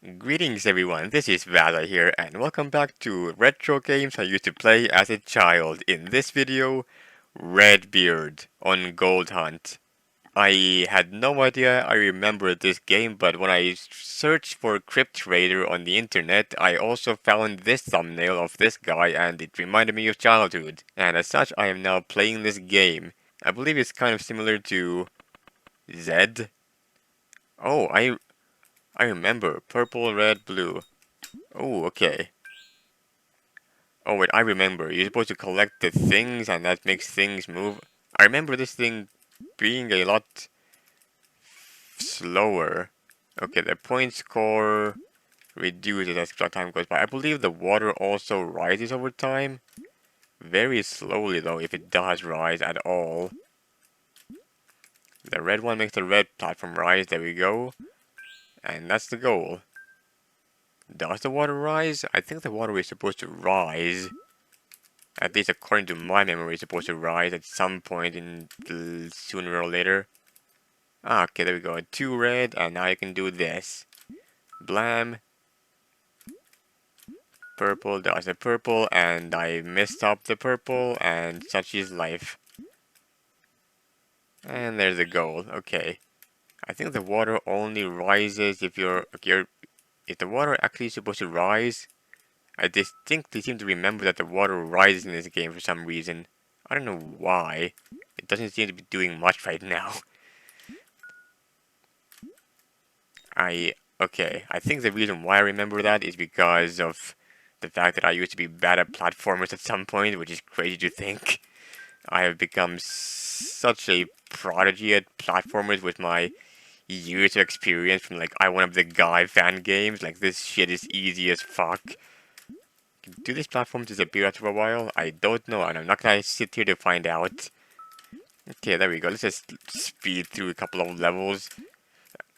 Greetings everyone, this is Vala here and welcome back to retro games I used to play as a child. In this video, Redbeard on Gold Hunt. I had no idea I remembered this game, but when I searched for Crypt Trader on the internet, I also found this thumbnail of this guy and it reminded me of childhood. And as such, I am now playing this game. I believe it's kind of similar to Zed. Oh, I remember. Purple, red, blue. Oh, okay. Oh wait, I remember. You're supposed to collect the things and that makes things move. I remember this thing being a lot slower. Okay, the point score reduces as time goes by. I believe the water also rises over time. Very slowly though, if it does rise at all. The red one makes the red platform rise, there we go. And that's the goal. Does the water rise? I think the water is supposed to rise. At least according to my memory, it's supposed to rise at some point in sooner or later. Ah, okay, there we go. 2 red, and now I can do this. Blam. Purple, there's a purple, and I messed up the purple, and such is life. And there's a gold. Okay. I think the water only rises if if the water actually is supposed to rise. I distinctly seem to remember that the water rises in this game for some reason. I don't know why. It doesn't seem to be doing much right now. Okay, I think the reason why I remember that is because of the fact that I used to be bad at platformers at some point, which is crazy to think. I have become such a prodigy at platformers with my years of experience from like I Wanna Be the Guy fan games. Like this shit is easy as fuck. Do these platforms disappear after a while? I don't know, and I'm not gonna sit here to find out. Okay, there we go. Let's just speed through a couple of levels.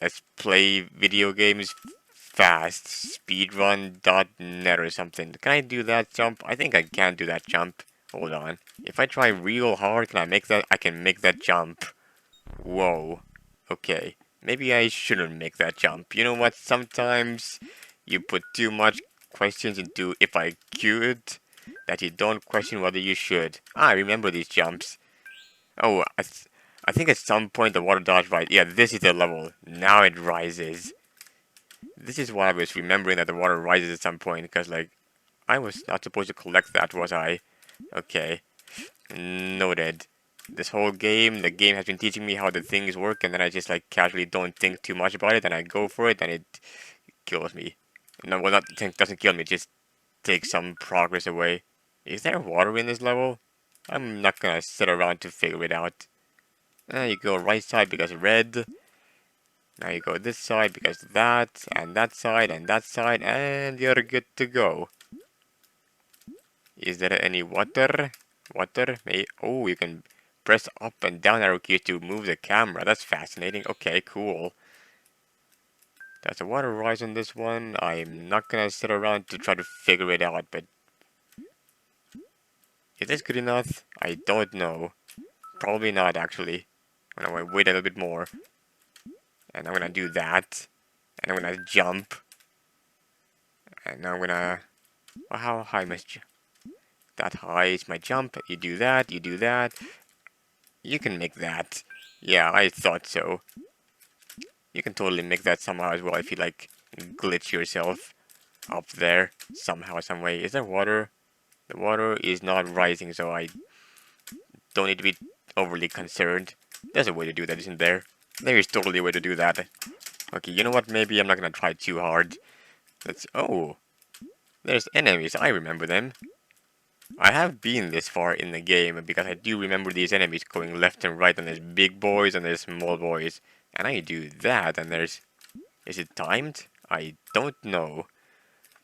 Let's play video games fast. Speedrun.net or something. Can I do that jump? I think I can do that jump. Hold on. If I try real hard, can I make that? I can make that jump. Whoa. Okay. Maybe I shouldn't make that jump. You know what? Sometimes you put too much questions into if I could that you don't question whether you should. Ah, I remember these jumps. Oh, I think at some point the water does rise. Yeah, this is the level. Now it rises. This is why I was remembering that the water rises at some point, because, like, I was not supposed to collect that, was I? Okay. Noted. This whole game, the game has been teaching me how the things work, and then I just, like, casually don't think too much about it, and I go for it, and it kills me. No, well, not doesn't kill me, it just takes some progress away. Is there water in this level? I'm not gonna sit around to figure it out. You go right side because red. Now you go this side because that, and that side, and that side, and you're good to go. Is there any water? Water? Oh, you can press up and down arrow keys to move the camera. That's fascinating. Okay, cool. Does the water rise on this one? I'm not gonna sit around to try to figure it out, but is this good enough? I don't know. Probably not, actually. I'm gonna wait a little bit more. And I'm gonna do that. And I'm gonna jump. And now I'm gonna... Well, how high must you... That high is my jump. You do that, you do that. You can make that. Yeah, I thought so. You can totally make that somehow as well if you, like, glitch yourself up there somehow, some way. Is there water? The water is not rising, so I don't need to be overly concerned. There's a way to do that, isn't there? There is totally a way to do that. Okay, you know what? Maybe I'm not gonna try too hard. Let's... Oh! There's enemies. I remember them. I have been this far in the game because I do remember these enemies going left and right, and there's big boys and there's small boys. And I do that, and there's... Is it timed? I don't know.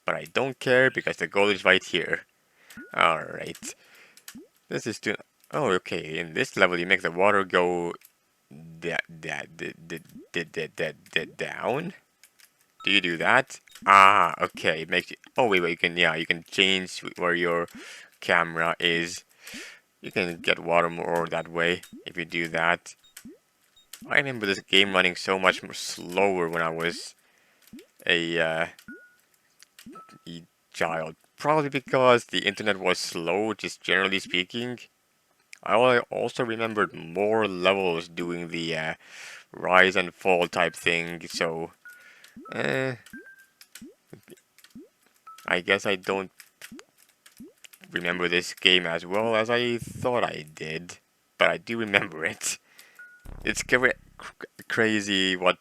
But I don't care because the goal is right here. Alright. This is to... Oh, okay. In this level, you make the water go... down? Do you do that? Ah, okay. It makes you... Oh, wait, you can... Yeah, you can change where your camera is. You can get water more that way if you do that. I remember this game running so much more slower when I was a child. Probably because the internet was slow, just generally speaking. I also remembered more levels doing the rise and fall type thing, so eh, I guess I don't remember this game as well as I thought I did, but I do remember it. It's crazy what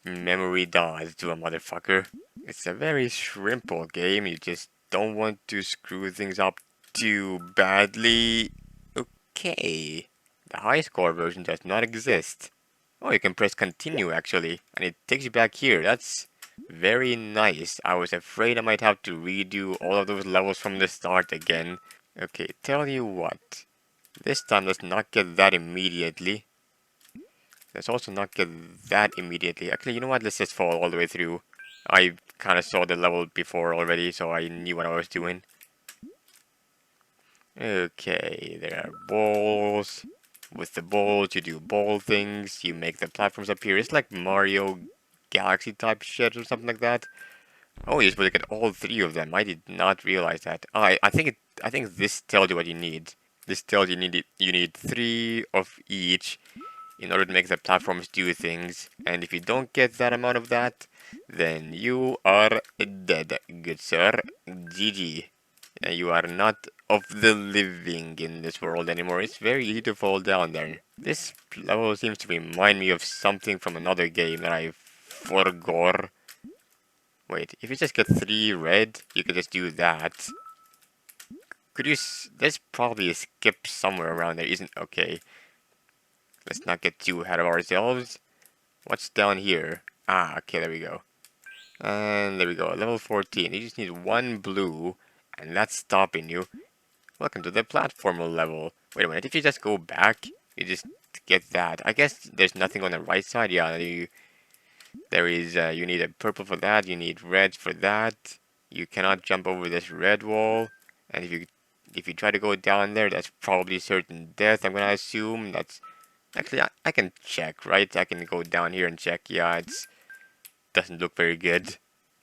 memory does to a motherfucker. It's a very simple game, you just don't want to screw things up too badly. Okay, the high score version does not exist. Oh, you can press continue actually, and it takes you back here. That's very nice. I was afraid I might have to redo all of those levels from the start again. Okay, tell you what. This time let's not get that immediately. Let's also not get that immediately. Actually, you know what? Let's just fall all the way through. I kind of saw the level before already, so I knew what I was doing. Okay, there are balls. With the balls, you do ball things. You make the platforms appear. It's like Mario Galaxy type shit or something like that. Oh, you're supposed to get all three of them. I did not realize that. I think this tells you what you need. This tells you need three of each in order to make the platforms do things. And if you don't get that amount of that, then you are dead, good sir. GG. You are not of the living in this world anymore. It's very easy to fall down there. This level seems to remind me of something from another game that I forgot. Wait, if you just get 3 red, you could just do that. Could you there's probably a skip somewhere around there, isn't? Okay, let's not get too ahead of ourselves. What's down here? Ah, okay, there we go. And there we go, level 14. You just need 1 blue, and that's stopping you. Welcome to the platformer level. Wait a minute, if you just go back, you just get that. I guess there's nothing on the right side. Yeah, there is, you need a purple for that, you need red for that. You cannot jump over this red wall. And if you try to go down there, that's probably certain death, I'm gonna assume. That's actually, I can check, right? I can go down here and check. Yeah, it's doesn't look very good.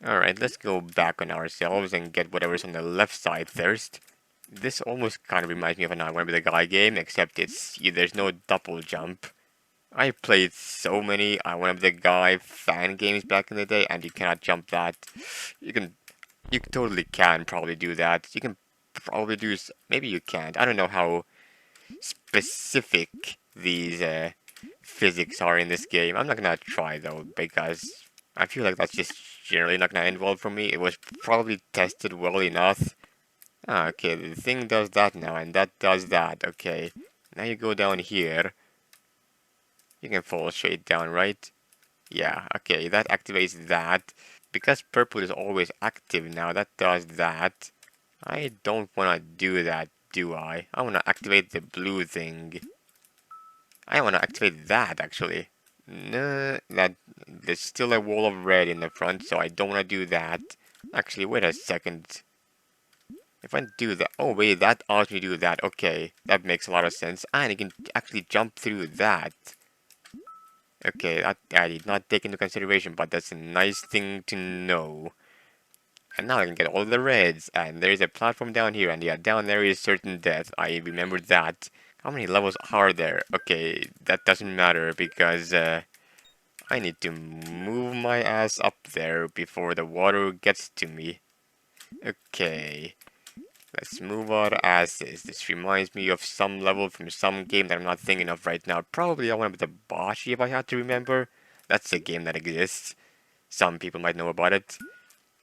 Alright, let's go back on ourselves and get whatever's on the left side first. This almost kind of reminds me of an I Wanna Be the Guy game, except there's no double jump. I played so many I Wanna Be the Guy fan games back in the day, and you cannot jump that. You totally can probably do that. You can probably do, maybe you can't. I don't know how specific these physics are in this game. I'm not gonna try though, because I feel like that's just generally not gonna end well for me. It was probably tested well enough. Ah, okay, the thing does that now, and that does that. Okay, now you go down here. You can fall straight down, right? Yeah, okay, that activates that. Because purple is always active now, that does that. I don't want to do that, do I? I want to activate the blue thing. I want to activate that, actually. No, there's still a wall of red in the front, so I don't want to do that. Actually, wait a second. If I do that, oh wait, that allows me to do that. Okay, that makes a lot of sense. And you can actually jump through that. Okay, that I did not take into consideration, but that's a nice thing to know. And now I can get all the reds, and there's a platform down here, and yeah, down there is certain death. I remembered that. How many levels are there? Okay, that doesn't matter because I need to move my ass up there before the water gets to me. Okay, let's move our asses. This reminds me of some level from some game that I'm not thinking of right now. Probably I want to be the Boshi if I had to remember. That's a game that exists. Some people might know about it.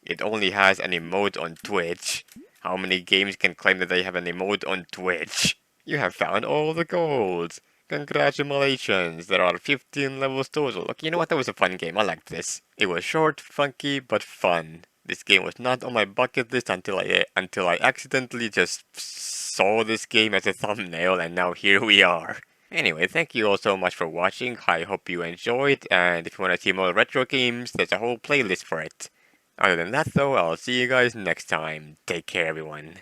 It only has an emote on Twitch. How many games can claim that they have an emote on Twitch? You have found all the golds. Congratulations, there are 15 levels total. Look, you know what, that was a fun game, I liked this. It was short, funky, but fun. This game was not on my bucket list until I accidentally just saw this game as a thumbnail, and now here we are. Anyway, thank you all so much for watching, I hope you enjoyed, and if you want to see more retro games, there's a whole playlist for it. Other than that though, I'll see you guys next time. Take care everyone.